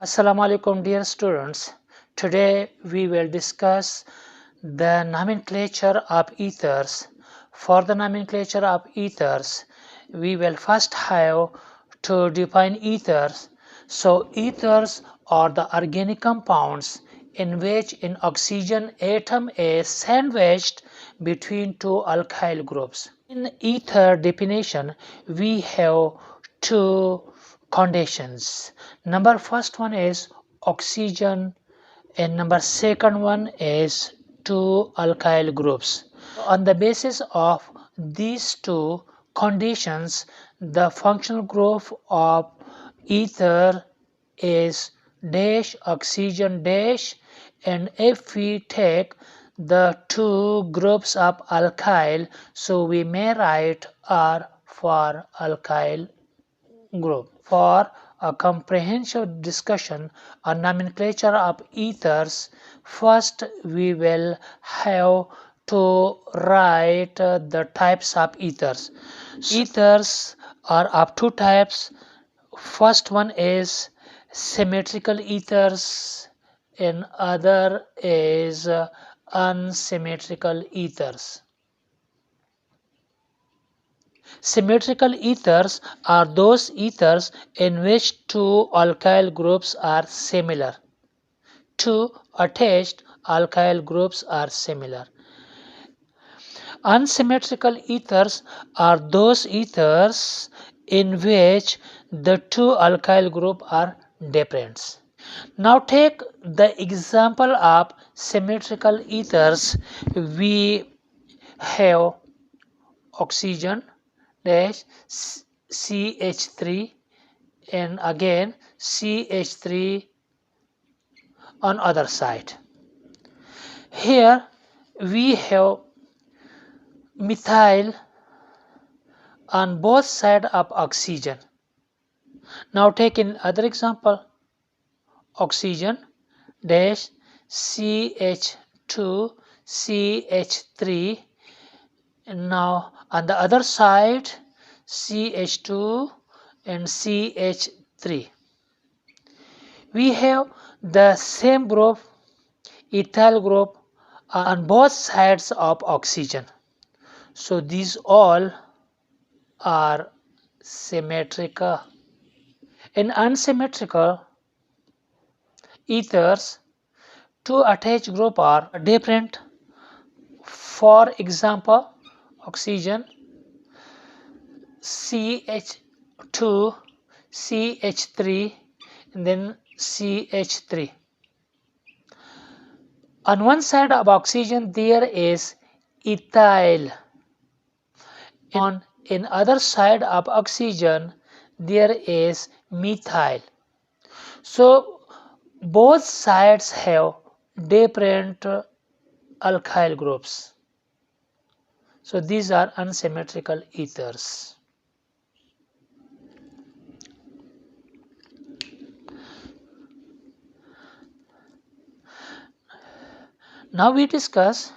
Assalamu alaikum dear students. Today we will discuss the nomenclature of ethers. For the nomenclature of ethers, we will first have to define ethers. So ethers are the organic compounds in which an oxygen atom is sandwiched between two alkyl groups. In ether definition, we have two conditions. Number first one is oxygen and number second one is two alkyl groups. On the basis of these two conditions, the functional group of ether is dash oxygen dash, and if we take the two groups of alkyl, so we may write R for alkyl group. For a comprehensive discussion on nomenclature of ethers, first we will have to write the types of ethers. Ethers are of two types. First one is symmetrical ethers and other is unsymmetrical ethers. Symmetrical ethers are those ethers in which two alkyl groups are similar. Two attached alkyl groups are similar. Unsymmetrical ethers are those ethers in which the two alkyl groups are different. Now take the example of symmetrical ethers. We have oxygen dash CH3 and again CH3 on other side. Here we have methyl on both sides of oxygen. Now take in other example, oxygen dash CH2 CH3, and now on the other side CH2 and CH3. We have the same group, ethyl group, on both sides of oxygen. So these all are symmetrical. In unsymmetrical ethers, two attached groups are different. For example, oxygen CH2 CH3 and then CH3. On one side of oxygen there is ethyl. In other side of oxygen there is methyl. So both sides have different alkyl groups. So these are unsymmetrical ethers. Now we discuss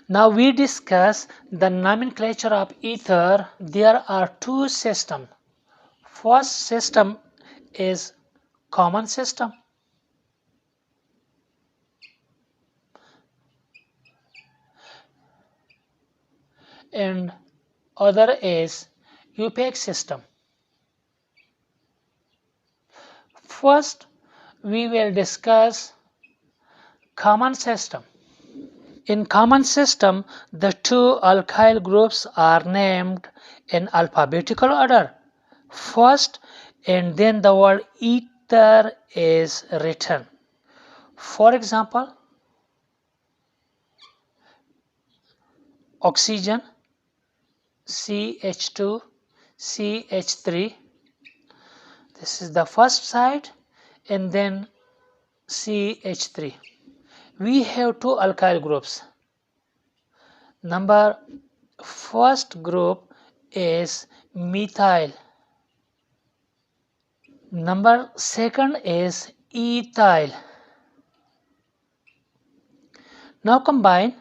Now we discuss the nomenclature of ether. There are two systems. First system is common system. And other is opaque system. First we will discuss common system. In common system, the two alkyl groups are named in alphabetical order first, and then the word ether is written. For example, oxygen CH2 CH3, this is the first side, and then CH3. we have two alkyl groups. Number first group is methyl. Number second is ethyl. Now combine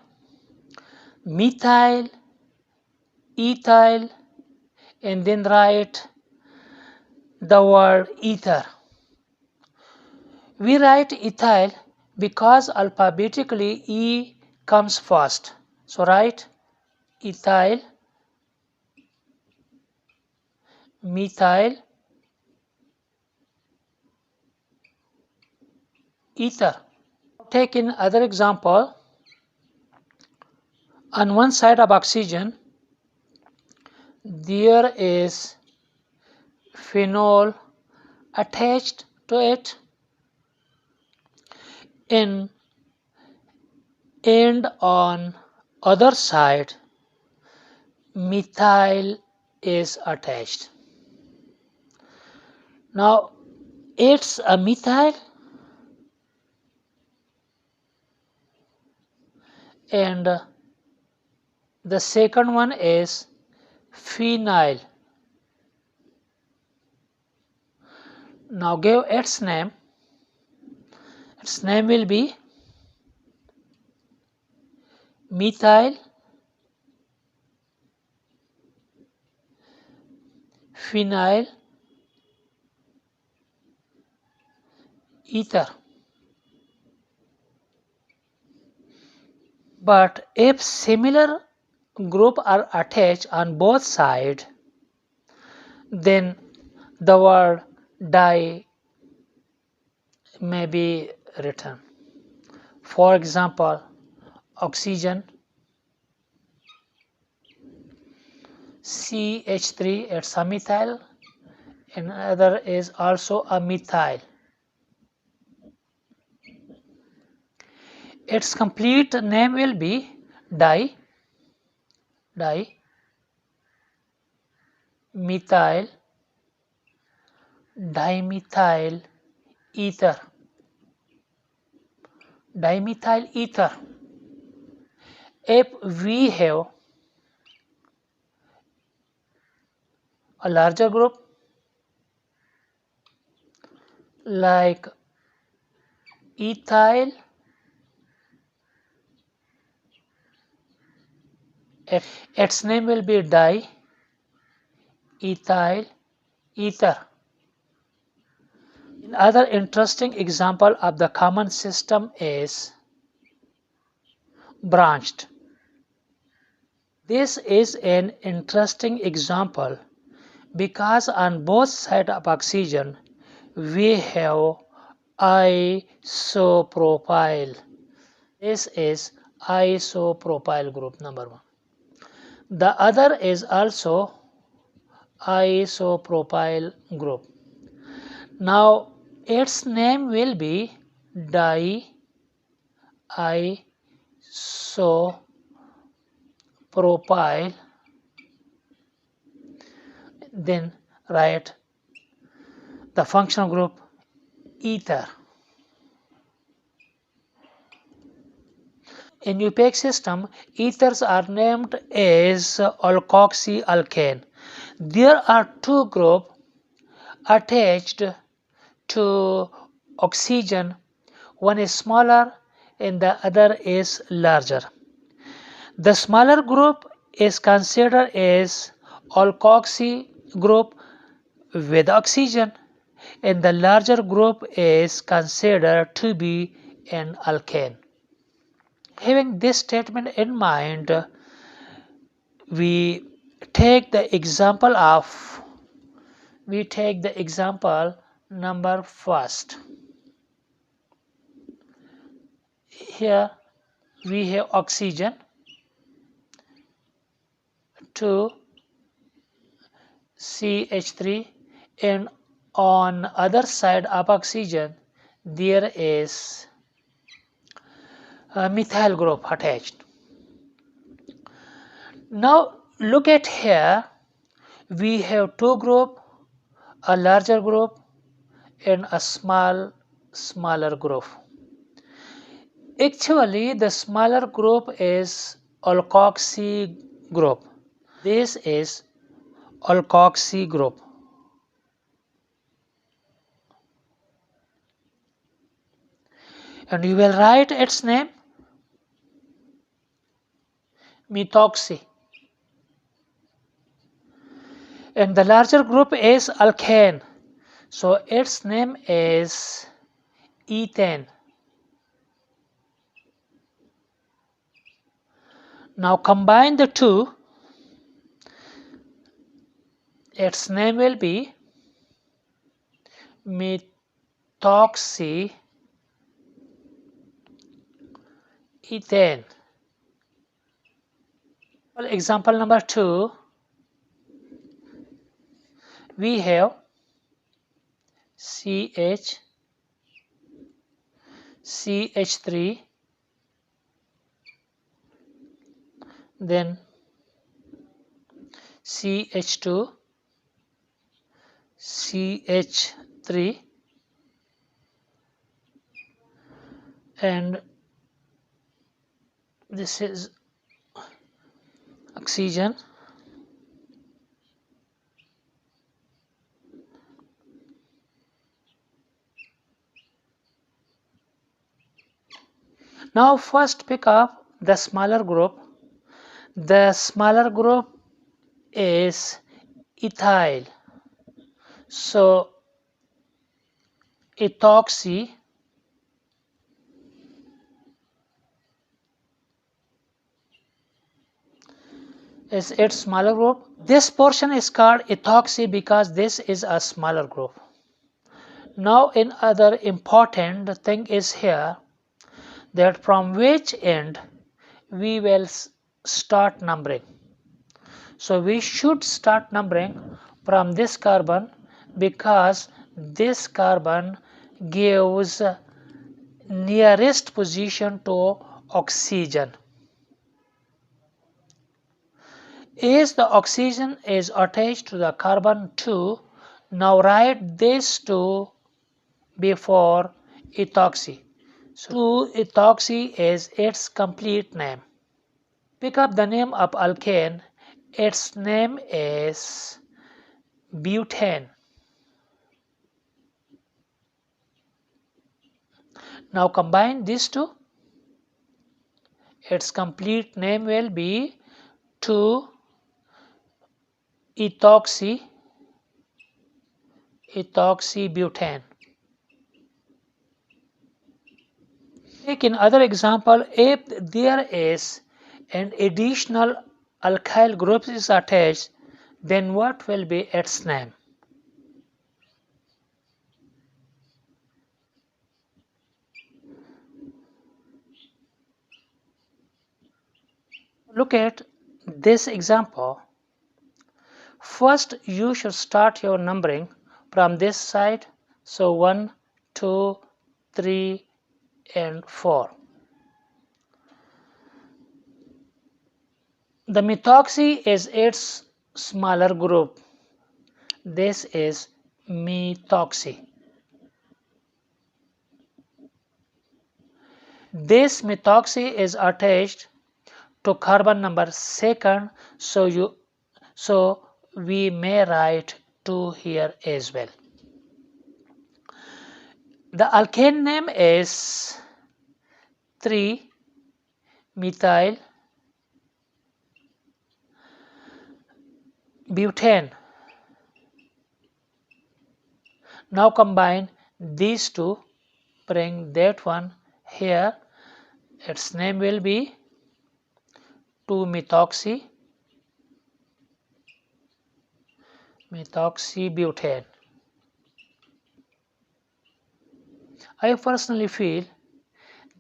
methyl, ethyl, and then write the word ether. We write ethyl because alphabetically E comes first. So write ethyl, methyl, ether. Take in other example. On one side of oxygen, there is phenol attached to it, and on other side methyl is attached. Now it's a methyl and the second one is phenyl. Now give its name. Its name will be methyl phenyl ether. But if similar group are attached on both sides, then the word di may be written. For example, oxygen CH3, it's a methyl, and another is also a methyl. Its complete name will be methyl dimethyl ether. Dimethyl ether. If we have a larger group like ethyl, its name will be diethyl ether. Another interesting example of the common system is branched. This is an interesting example because on both sides of oxygen we have isopropyl. This is isopropyl group number one. The other is also isopropyl group. Now its name will be diisopropyl. Then write the functional group ether. In Nucleic system, ethers are named as alkoxyalkane. There are two groups attached to oxygen. One is smaller and the other is larger. The smaller group is considered as alkoxy group with oxygen, and the larger group is considered to be an alkane. Having this statement in mind, we take the example number first. Here we have oxygen, 2 CH3, and on other side of oxygen there is a methyl group attached. Now look at here, we have two groups, a larger group and a smaller group. Actually, the smaller group is alkoxy group. This is alkoxy group. And you will write its name methoxy. And the larger group is alkane. So its name is ethane. Now combine the two. Its name will be methoxy ethane. Well, example number 2, we have CH, CH3, then CH2, CH3, and this is oxygen. Now first pick up the smaller group. The smaller group is ethyl. So ethoxy is its smaller group. This portion is called ethoxy because this is a smaller group. Now another important thing is here that from which end we will start numbering. So we should start numbering from this carbon because this carbon gives nearest position to oxygen. As the oxygen is attached to the carbon 2, now write this 2 before ethoxy. So 2 ethoxy is its complete name. Pick up the name of alkane. Its name is butane. Now combine these two. Its complete name will be 2 ethoxybutane. Take in other example, if there is an additional alkyl group is attached, then what will be its name? Look at this example. First, you should start your numbering from this side. So 1, 2, 3, and 4. The methoxy is its smaller group. This is methoxy. This methoxy is attached to carbon number 2nd, so we may write 2 here as well. The alkane name is 3-methyl butane. Now combine these two, bring that one here. Its name will be 2-methoxybutane. I personally feel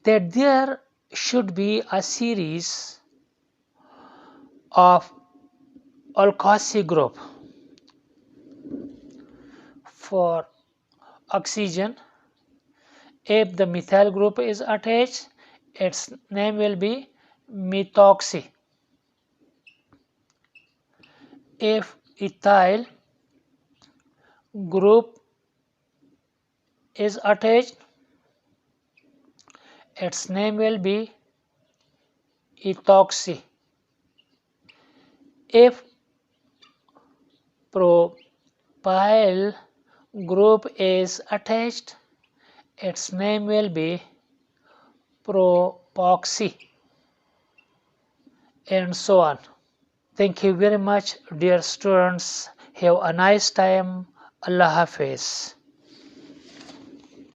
that there should be a series of alkoxy group for oxygen. If the methyl group is attached, its name will be methoxy. If ethyl group is attached, its name will be ethoxy. If propyl group is attached, its name will be propoxy, and so on. Thank you very much, dear students. Have a nice time. Allah Hafiz.